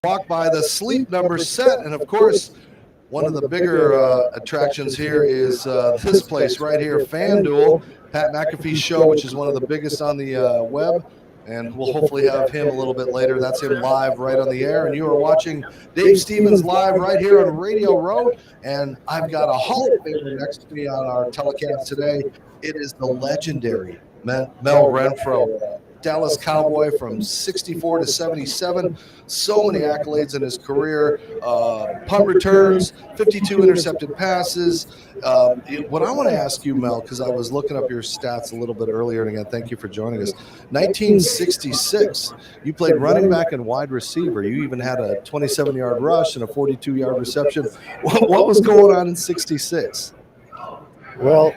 walk by the sleep number set. And of course, one of the bigger attractions here is this place right here, FanDuel, Pat McAfee's show, which is one of the biggest on the web. And we'll hopefully have him a little bit later. That's him live right on the air. And you are watching Dave Stevens live right here on Radio Row. And I've got a Hall of Famer next to me on our telecast today. It is the legendary Mel Renfro, Dallas Cowboy from 64 to 77. So many accolades in his career. Punt returns, 52 intercepted passes. What I want to ask you, Mel, because I was looking up your stats a little bit earlier, and again, thank you for joining us. 1966, you played running back and wide receiver. You even had a 27-yard rush and a 42-yard reception. What was going on in 66? Well,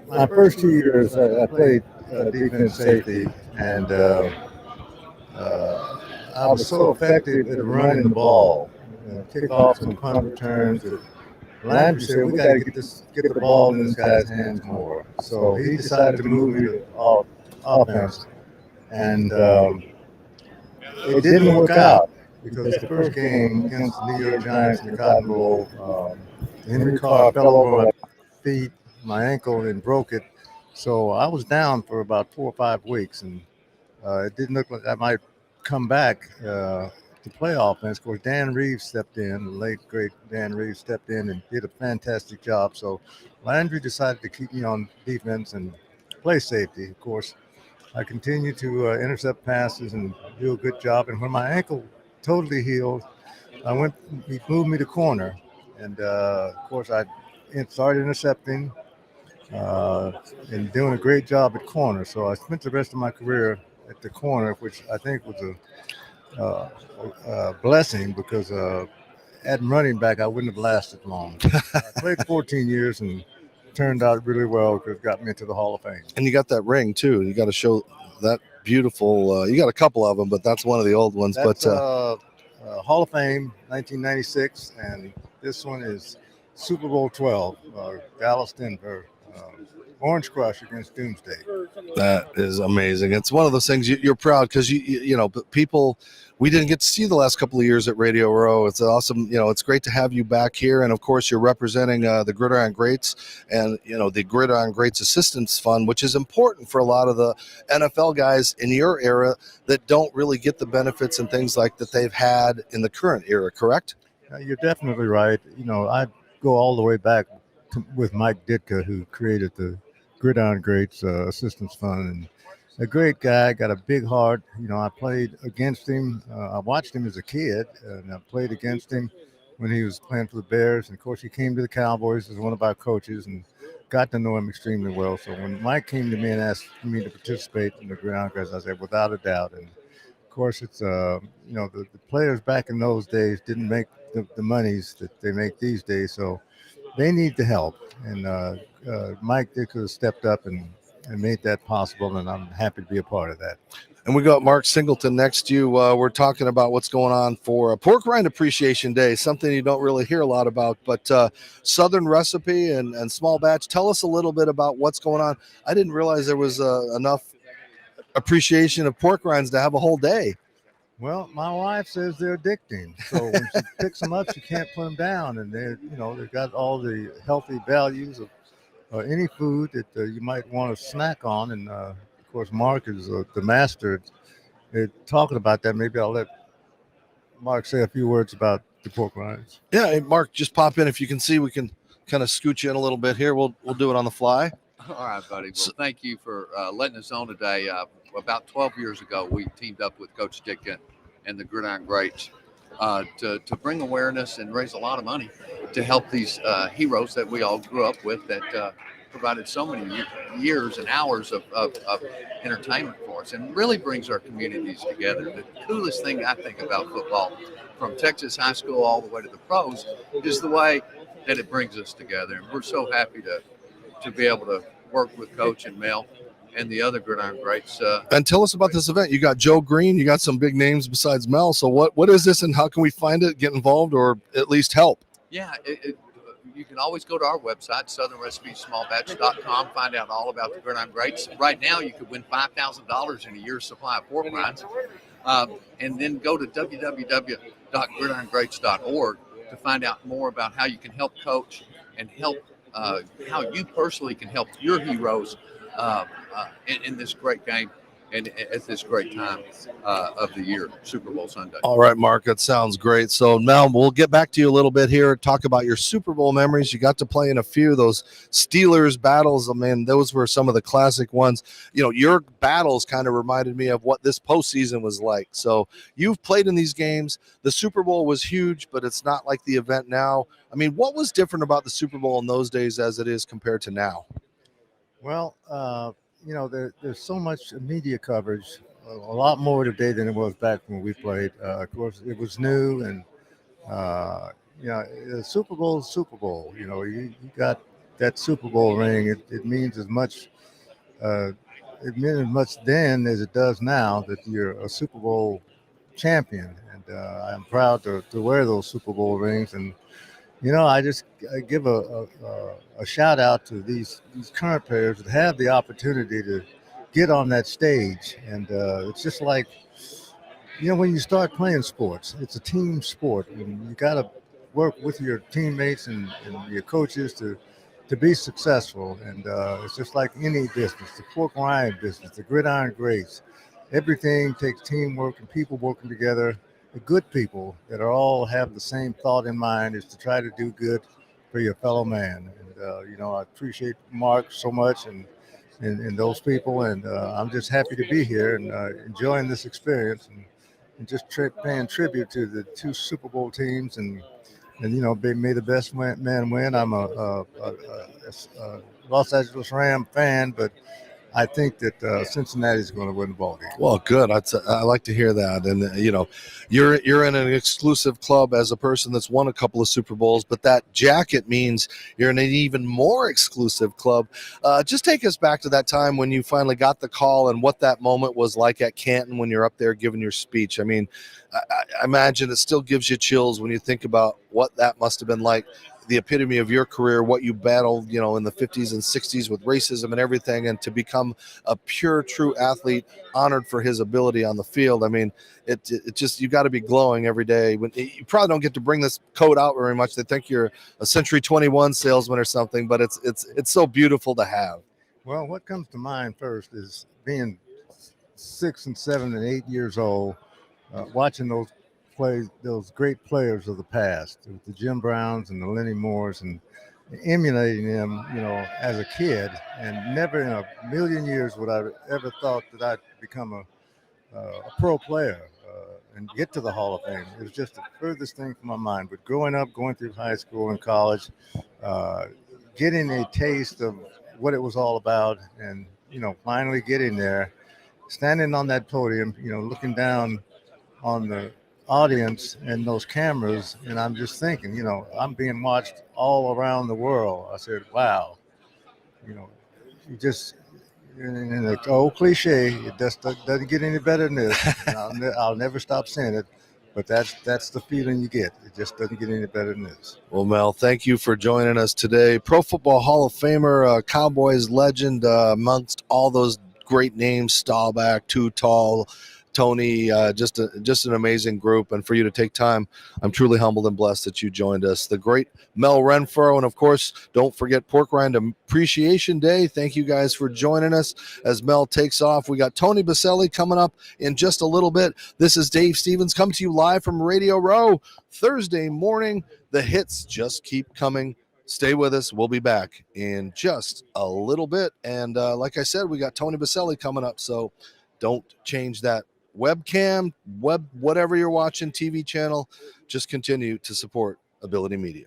my first 2 years, I played defense safety, and I was so effective at running the ball, kickoffs and punt returns. Landry said, "We got to get the ball in this guy's hands more." So he decided to move me to offense, and it didn't work out because the first game against the New York Giants in the Cotton Bowl, Henry Carr fell over my feet, my ankle, and broke it. So I was down for about 4 or 5 weeks, and it didn't look like I might come back to play offense. Of course, Dan Reeves stepped in, the late, great Dan Reeves stepped in and did a fantastic job. So Landry decided to keep me on defense and play safety. Of course, I continued to intercept passes and do a good job. And when my ankle totally healed, he moved me to corner. And, of course, I started intercepting and doing a great job at corner. So I spent the rest of my career at the corner, which I think was a blessing because at running back, I wouldn't have lasted long. I played 14 years and turned out really well because it got me into the Hall of Fame. And you got that ring, too. You got to show that beautiful. You got a couple of them, but that's one of the old ones. That's Hall of Fame, 1996, and this one is Super Bowl 12, Dallas, Denver. Orange Crush against Doomsday. That is amazing. It's one of those things you're proud because you know, but people, we didn't get to see the last couple of years at Radio Row. It's awesome. You know, it's great to have you back here, and of course, you're representing the Gridiron Greats and the Gridiron Greats Assistance Fund, which is important for a lot of the NFL guys in your era that don't really get the benefits and things like that they've had in the current era. Correct? You're definitely right. I go all the way back with Mike Ditka, who created the Gridiron Greats Assistance Fund, and a great guy, got a big heart. I played against him. I watched him as a kid, and I played against him when he was playing for the Bears. And of course, he came to the Cowboys as one of our coaches and got to know him extremely well. So when Mike came to me and asked me to participate in the Gridiron Greats, I said, without a doubt. And of course, it's the players back in those days didn't make the monies that they make these days, so they need the help. And Mike Ditka stepped up and made that possible, and I'm happy to be a part of that. And we got Mark Singleton next to you. We're talking about what's going on for Pork Rind Appreciation Day, something you don't really hear a lot about, but Southern Recipe and Small Batch. Tell us a little bit about what's going on. I didn't realize there was enough appreciation of pork rinds to have a whole day. Well, my wife says they're addicting. So when she picks them up, she can't put them down. And they've got all the healthy values of any food that you might want to snack on. And of course, Mark is the master at talking about that. Maybe I'll let Mark say a few words about the pork rinds. Yeah, hey, Mark, just pop in. If you can see, we can kind of scoot you in a little bit here. We'll do it on the fly. All right, buddy. Well, thank you for letting us on today. About 12 years ago, we teamed up with Coach Ditka and the Gridiron Greats to bring awareness and raise a lot of money to help these heroes that we all grew up with that provided so many years and hours of entertainment for us and really brings our communities together. The coolest thing I think about football, from Texas high school all the way to the pros, is the way that it brings us together. And we're so happy to be able to work with Coach and Mel and the other Gridiron Greats. And tell us about this event. You got Joe Green, you got some big names besides Mel. So what is this and how can we find it, get involved, or at least help? Yeah, you can always go to our website, southernrecipesmallbatch.com, find out all about the Gridiron Greats. Right now, you could win $5,000 in a year's supply of pork rinds. And then go to www.gridirongreats.org to find out more about how you can help coach and help how you personally can help your heroes in this great game and at this great time of the year, Super Bowl Sunday. All right, Mark, that sounds great. So now we'll get back to you a little bit here, talk about your Super Bowl memories. You got to play in a few of those Steelers battles. I mean, those were some of the classic ones. You know, your battles kind of reminded me of what this postseason was like. So you've played in these games. The Super Bowl was huge, but it's not like the event now. I mean, what was different about the Super Bowl in those days as it is compared to now? Well, you know, there's so much media coverage, a lot more today than it was back when we played. Of course, it was new, and you know, the Super Bowl is Super Bowl. You know, you got that Super Bowl ring. It means as much. It meant as much then as it does now that you're a Super Bowl champion, and I'm proud to wear those Super Bowl rings. And you know, I give a shout out to these current players that have the opportunity to get on that stage. And it's just like, you know, when you start playing sports, it's a team sport, and you got to work with your teammates and your coaches to be successful. And it's just like any business, the pork rind business, the gridiron greats. Everything takes teamwork and people working together. The good people that are all have the same thought in mind is to try to do good for your fellow man. And you know, I appreciate Mark so much and those people, and I'm just happy to be here and enjoying this experience and just paying tribute to the two Super Bowl teams and you know, may the best man win. I'm a Los Angeles Ram fan, but I think that Cincinnati's going to win the ball game. Well, good. I like to hear that. And you know, you're in an exclusive club as a person that's won a couple of Super Bowls, but that jacket means you're in an even more exclusive club. Just take us back to that time when you finally got the call and what that moment was like at Canton when you're up there giving your speech. I mean, I imagine it still gives you chills when you think about what that must have been like. The epitome of your career, what you battled, you know, in the 50s and 60s with racism and everything, and to become a pure, true athlete, honored for his ability on the field. I mean, it just, you got to be glowing every day. When you probably don't get to bring this coat out very much. They think you're a Century 21 salesman or something, but it's so beautiful to have. Well, what comes to mind first is being 6 and 7 and 8 years old, watching those great players of the past, the Jim Browns and the Lenny Moores, and emulating them, you know, as a kid. And never in a million years would I ever thought that I'd become a pro player and get to the Hall of Fame. It was just the furthest thing from my mind. But growing up, going through high school and college, getting a taste of what it was all about, and you know, finally getting there, standing on that podium, you know, looking down on the audience and those cameras, and I'm just thinking, you know, I'm being watched all around the world. I said, wow, you know, you just, in the old cliche, it just doesn't get any better than this. I'll never stop saying it, but that's the feeling you get. It just doesn't get any better than this. Well, Mel, thank you for joining us today. Pro Football Hall of Famer, Cowboys legend, amongst all those great names, Staubach, Too Tall, Tony, just an amazing group. And for you to take time, I'm truly humbled and blessed that you joined us. The great Mel Renfro. And of course, don't forget Pork Rind Appreciation Day. Thank you guys for joining us as Mel takes off. We got Tony Baselli coming up in just a little bit. This is Dave Stevens coming to you live from Radio Row Thursday morning. The hits just keep coming. Stay with us. We'll be back in just a little bit. And like I said, we got Tony Baselli coming up. So don't change that webcam, whatever you're watching, TV channel. Just continue to support Ability Media.